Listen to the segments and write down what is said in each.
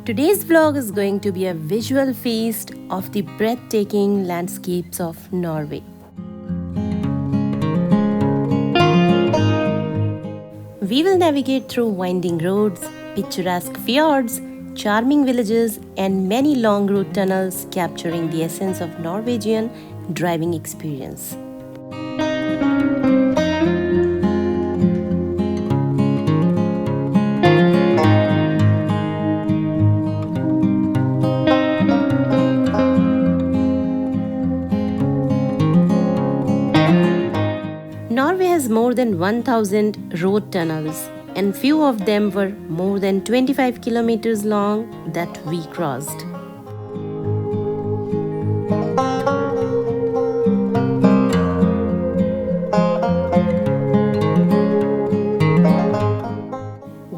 Today's vlog is going to be a visual feast of the breathtaking landscapes of Norway. We will navigate through winding roads, picturesque fjords, charming villages, and many long route tunnels capturing the essence of Norwegian driving experience. Norway has more than 1,000 road tunnels, and few of them were more than 25 kilometers long that we crossed.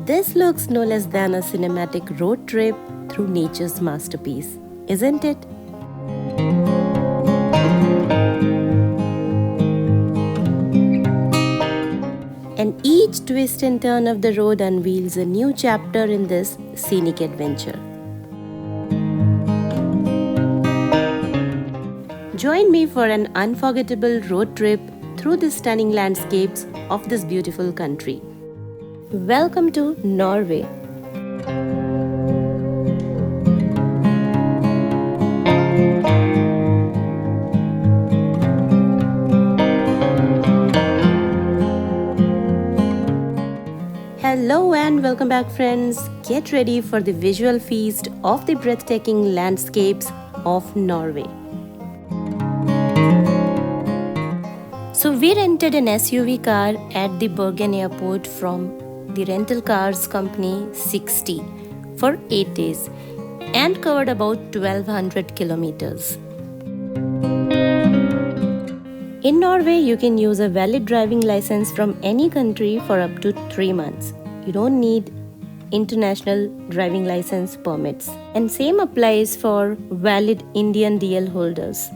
This looks no less than a cinematic road trip through nature's masterpiece, isn't it? And each twist and turn of the road unveils a new chapter in this scenic adventure. Join me for an unforgettable road trip through the stunning landscapes of this beautiful country. Welcome to Norway. Hello and welcome back, friends. Get ready for the visual feast of the breathtaking landscapes of Norway. So we rented an SUV car at the Bergen airport from the rental cars company 60 for 8 days and covered about 1200 kilometers. In Norway, you can use a valid driving license from any country for up to 3 months. You don't need international driving license permits. And same applies for valid Indian DL holders.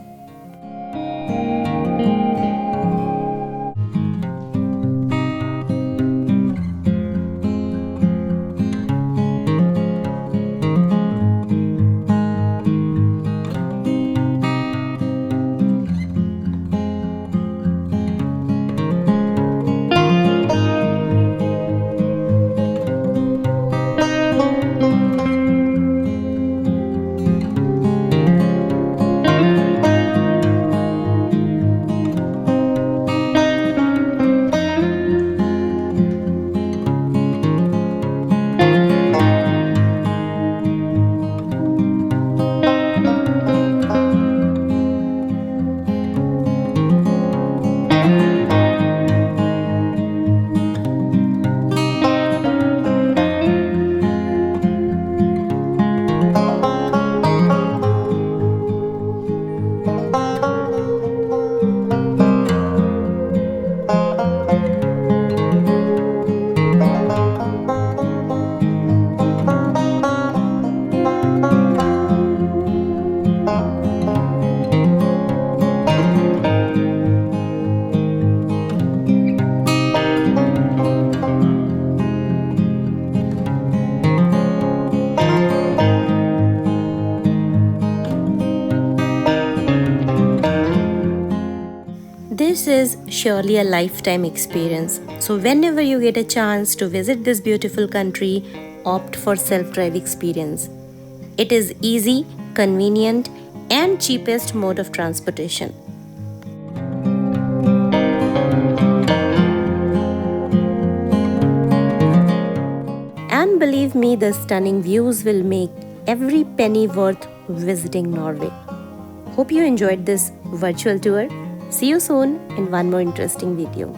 This is surely a lifetime experience. So whenever you get a chance to visit this beautiful country, opt for self-drive experience. It is easy, convenient, and cheapest mode of transportation. And believe me, the stunning views will make every penny worth visiting Norway. Hope you enjoyed this virtual tour. See you soon in one more interesting video.